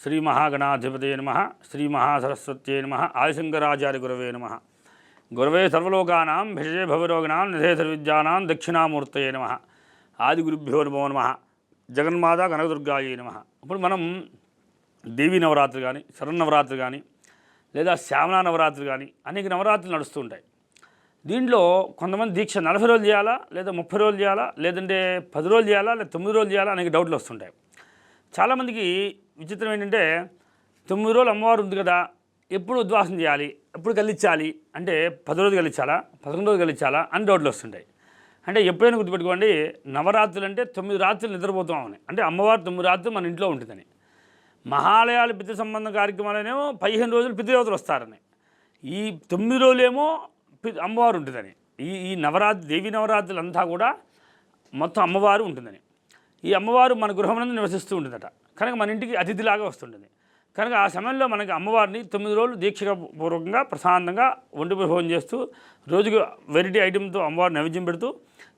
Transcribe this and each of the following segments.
శ్రీ మహాగణాధిపతయ నమః శ్రీ మహాసరస్వత్యై నమః ఆదిశంకరాచార్య గురవే నమః. గురవే సర్వలోకానాం భిషజే భవరోగిణాం నిధే సర్విద్యానాం దక్షిణామూర్తయే నమః. ఆది గురుభ్యో నమో నమః. జగన్మాత కనకదుర్గాయే నమః. ఇప్పుడు మనం దేవీ నవరాత్రి కానీ శరన్నవరాత్రి కానీ లేదా శ్యామలా నవరాత్రి కానీ అనేక నవరాత్రులు నడుస్తూ ఉంటాయి. దీంట్లో కొంతమంది దీక్ష 40 రోజులు చేయాలా, లేదా 30 రోజులు చేయాలా, లేదంటే 10 రోజులు చేయాలా, లేదా 9 రోజులు చేయాలా అనేక డౌట్లు వస్తుంటాయి. చాలామందికి విచిత్రం ఏంటంటే 9 రోజులు అమ్మవారు ఉంది కదా, ఎప్పుడు ఉద్వాసం చేయాలి, ఎప్పుడు కలిగించాలి అంటే 10 రోజులు కలిగించాలా, 11 రోజులు కలిగించాలా అని డౌట్లు వస్తుంటాయి. అంటే ఎప్పుడైనా గుర్తుపెట్టుకోండి, నవరాత్రులు అంటే 9 రాత్రులు నిద్రపోతామని, అంటే అమ్మవారు 9 రాత్రులు మన ఇంట్లో ఉంటుందని. మహాలయాలు పితృ సంబంధ కార్యక్రమాలనేమో 15 రోజులు పితృదేవతలు వస్తారని, ఈ 9 రోజులేమో అమ్మవారు ఉంటుందని. ఈ నవరాత్రి దేవీ నవరాత్రులు అంతా కూడా మొత్తం అమ్మవారు ఉంటుందని. ఈ అమ్మవారు మన గృహమునందు నివసిస్తూ ఉంటుందట, కనుక మన ఇంటికి అతిథిలాగా వస్తుంటుంది. కనుక ఆ సమయంలో మనకి అమ్మవారిని 9 రోజులు దీక్షగా పూర్వకంగా ప్రశాంతంగా వండి భోజనం చేస్తూ రోజుకు వెరైటీ ఐటెంతో అమ్మవారిని నైవేద్యం పెడుతూ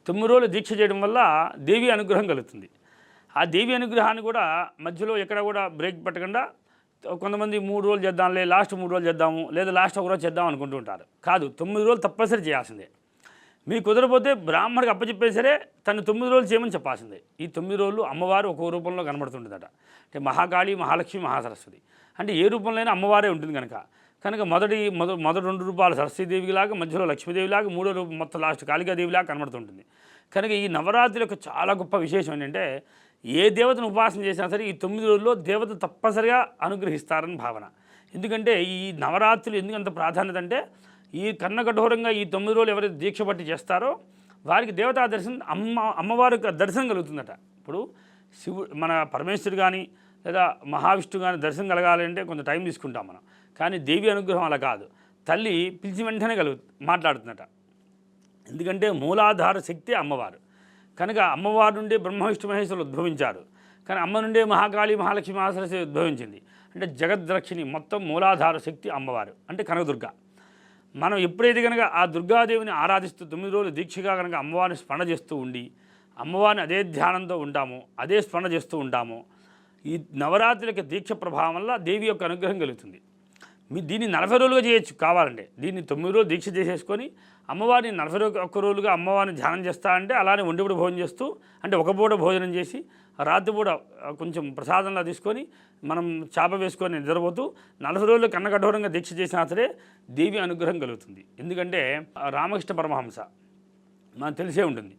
9 రోజులు దీక్ష చేయడం వల్ల దేవి అనుగ్రహం కలుగుతుంది. ఆ దేవి అనుగ్రహాన్ని కూడా మధ్యలో ఎక్కడ కూడా బ్రేక్ పెట్టకుండా కొంతమంది 3 రోజులు చేద్దాంలే, లాస్ట్ 3 రోజులు చేద్దాము, లేదా లాస్ట్ 1 రోజు చేద్దాం అనుకుంటూ ఉంటారు. కాదు, 9 రోజులు తప్పనిసరి చేయాల్సిందే. మీకు కుదరపోతే బ్రాహ్మణికి అప్పచెప్పే సరే తను 9 రోజులు చేయమని చెప్పాల్సిందే. ఈ 9 రోజులు అమ్మవారు ఒక్కో రూపంలో కనబడుతుంటుందట. అంటే మహాకాళి, మహాలక్ష్మి, మహాసరస్వతి అంటే ఏ రూపంలోనైనా అమ్మవారే ఉంటుంది కనుక మొదటి 2 రూపాయలు సరస్వతీదేవిలాగా, మధ్యలో లక్ష్మీదేవిలాగా, 3వ రూపం మొత్తం లాస్ట్ కాళికాదేవిలాగా కనబడుతుంటుంది. కనుక ఈ నవరాత్రి యొక్క చాలా గొప్ప విశేషం ఏంటంటే ఏ దేవతను ఉపాసన చేసినా సరే ఈ 9 రోజుల్లో దేవత తప్పనిసరిగా అనుగ్రహిస్తారని భావన. ఎందుకంటే ఈ నవరాత్రులు ఎందుకంత ప్రాధాన్యత అంటే ఈ కన్నకఠోరంగా ఈ 9 రోజులు ఎవరైతే దీక్ష పట్టి చేస్తారో వారికి దేవతా దర్శనం అమ్మవారి దర్శనం కలుగుతుందట. ఇప్పుడు మన పరమేశ్వరుడు కానీ లేదా మహావిష్ణువు కానీ దర్శనం కలగాలంటే కొంత టైం తీసుకుంటాం మనం. కానీ దేవి అనుగ్రహం అలా కాదు, తల్లి పిలిచి వెంటనే మాట్లాడుతుందట. ఎందుకంటే మూలాధార శక్తి అమ్మవారు. కనుక అమ్మవారి నుండే బ్రహ్మ విష్ణు మహేశ్వరులు ఉద్భవించారు. కానీ అమ్మ నుండే మహాకాళి, మహాలక్ష్మి, మహాసరస్వతి ఉద్భవించింది. అంటే జగద్రక్షిణి మొత్తం మూలాధార శక్తి అమ్మవారు అంటే కనకదుర్గ. మనం ఎప్పుడైతే కనుక ఆ దుర్గాదేవిని ఆరాధిస్తూ 9 రోజులు దీక్షగా కనుక అమ్మవారిని స్మరణ చేస్తూ ఉండి అమ్మవారిని అదే ధ్యానంతో ఉంటాము, అదే స్మరణ చేస్తూ ఉంటాము, ఈ నవరాత్రులకి దీక్ష ప్రభావం వల్ల దేవి యొక్క అనుగ్రహం కలుగుతుంది. దీన్ని 40 రోజులుగా చేయొచ్చు కావాలంటే. దీన్ని 9 రోజులు దీక్ష చేసేసుకొని అమ్మవారిని 41 రోజులుగా అమ్మవారిని ధ్యానం చేస్తా అంటే అలానే ఒంటిపూట భోజనం చేస్తూ, అంటే ఒక పూట భోజనం చేసి రాత్రిపూట కొంచెం ప్రసాదంలా తీసుకొని మనం చాప వేసుకొని నిద్రపోతూ 40 రోజులు కన్నకఠోరంగా దీక్ష చేసినా సరే దేవి అనుగ్రహం కలుగుతుంది. ఎందుకంటే రామకృష్ణ పరమహంస మనకు తెలిసే ఉంటుంది,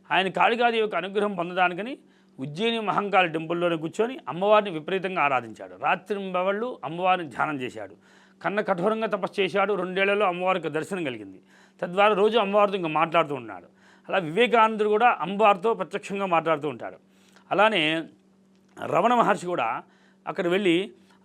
ఆయన కాళికాదేవి యొక్క అనుగ్రహం పొందడానికని ఉజ్జయిని మహంకాళి టెంపుల్లోనే కూర్చొని అమ్మవారిని విపరీతంగా ఆరాధించాడు. రాత్రింబవళ్ళు అమ్మవారిని ధ్యానం చేశాడు, కన్న కఠోరంగా తపస్సు చేశాడు. 2 ఏళ్లలో అమ్మవారికి దర్శనం కలిగింది. తద్వారా రోజు అమ్మవారితో ఇంకా మాట్లాడుతూ ఉన్నాడు. అలా వివేకానందుడు కూడా అమ్మవారితో ప్రత్యక్షంగా మాట్లాడుతూ ఉంటాడు. అలానే రమణ మహర్షి కూడా అక్కడ వెళ్ళి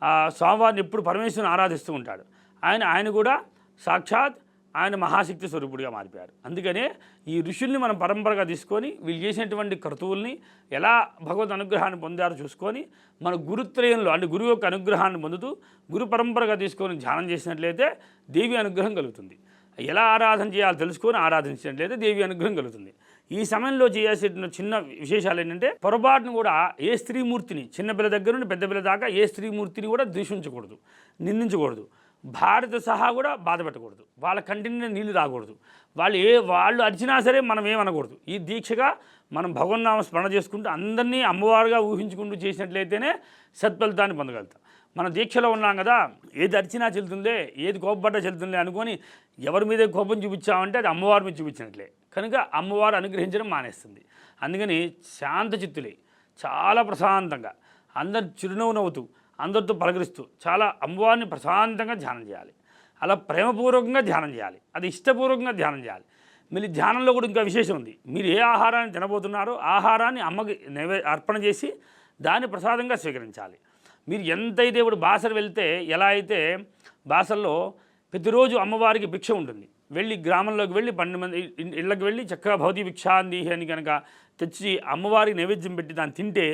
ఆ స్వామివారిని ఎప్పుడు పరమేశ్వరుని ఆరాధిస్తూ ఉంటాడు. ఆయన కూడా సాక్షాత్ ఆయన మహాశక్తి స్వరూపుడిగా మారిపోయారు. అందుకనే ఈ ఋషుల్ని మనం పరంపరగా తీసుకొని వీళ్ళు చేసినటువంటి క్రతువుల్ని ఎలా భగవద్ అనుగ్రహాన్ని పొందారో చూసుకొని మన గురుత్రయంలో అంటే గురువు యొక్క అనుగ్రహాన్ని పొందుతూ గురు పరంపరగా తీసుకొని ధ్యానం చేసినట్లయితే దేవి అనుగ్రహం కలుగుతుంది. ఎలా ఆరాధన చేయాలో తెలుసుకొని ఆరాధించినట్లయితే దేవి అనుగ్రహం కలుగుతుంది. ఈ సమయంలో చేయాల్సిన చిన్న విశేషాలు ఏంటంటే పొరపాటును కూడా ఏ స్త్రీమూర్తిని, చిన్నపిల్ల దగ్గర నుండి పెద్ద పిల్ల దాకా ఏ స్త్రీమూర్తిని కూడా దూషించకూడదు, నిందించకూడదు, భార్యతో సహా కూడా బాధ పెట్టకూడదు, వాళ్ళ కంటిని నీళ్లు రాకూడదు, వాళ్ళు అరిచినా సరే మనం ఏమనకూడదు. ఈ దీక్షగా మనం భగవన్నామ స్మరణ చేసుకుంటూ అందరినీ అమ్మవారుగా ఊహించుకుంటూ చేసినట్లయితేనే సత్ఫలితాన్ని పొందగలుగుతాం. మన దీక్షలో ఉన్నాం కదా, ఏది అరిచినా చెల్తుందే, ఏది కోపపడ్డా చెల్తుందే అనుకొని ఎవరి మీద కోపం చూపించామంటే అది అమ్మవారి మీద చూపించినట్లే. కనుక అమ్మవారు అనుగ్రహించడం మానేస్తుంది. అందుకని శాంత చిత్తులే చాలా ప్రశాంతంగా అందరు చిరునవ్వు నవ్వుతూ అందరితో పలకరిస్తూ చాలా అమ్మవారిని ప్రశాంతంగా ధ్యానం చేయాలి. అలా ప్రేమపూర్వకంగా ధ్యానం చేయాలి, అది ఇష్టపూర్వకంగా ధ్యానం చేయాలి. మళ్ళీ ధ్యానంలో కూడా ఇంకా విశేషం ఉంది. మీరు ఏ ఆహారాన్ని తినబోతున్నారో ఆహారాన్ని అమ్మకి అర్పణ చేసి దాన్ని ప్రసాదంగా స్వీకరించాలి. మీరు ఎంతైతే ఇప్పుడు బాసర వెళ్తే ఎలా అయితే బాసల్లో ప్రతిరోజు అమ్మవారికి భిక్ష ఉంటుంది, వెళ్ళి గ్రామంలోకి వెళ్ళి 12 మంది ఇళ్ళకి వెళ్ళి చక్కగా భౌతి భిక్షాంది అని కనుక తెచ్చి అమ్మవారికి నైవేద్యం పెట్టి దాన్ని తింటే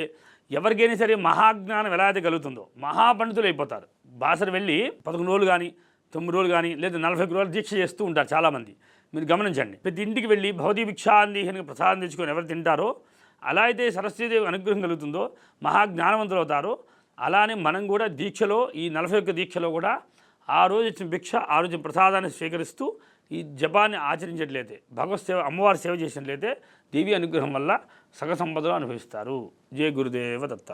ఎవరికైనా సరే మహాజ్ఞానం ఎలా అయితే కలుగుతుందో మహాపండితులు అయిపోతారు. బాసర వెళ్ళి 11 రోజులు కానీ 9 రోజులు కానీ లేదా 41 రోజులు దీక్ష చేస్తూ ఉంటారు చాలామంది. మీరు గమనించండి, ప్రతి ఇంటికి వెళ్ళి భౌతి భిక్షాంది అని ప్రసాదం తెచ్చుకొని ఎవరు తింటారో అలా అయితే సరస్వతీదేవి అనుగ్రహం కలుగుతుందో మహాజ్ఞానవంతులు అవుతారో అలానే మనం కూడా దీక్షలో ఈ 41 దీక్షలో కూడా ఆ రోజు ఇచ్చిన భిక్ష ఆ రోజు ప్రసాదాన్ని స్వీకరిస్తూ ఈ జపాన్ని ఆచరించట్లయితే భగవత్ సేవ అమ్మవారి సేవ చేసినట్లయితే దేవి అనుగ్రహం వల్ల సగ సంపదలు అనుభవిస్తారు. జయ గురుదేవ దత్త.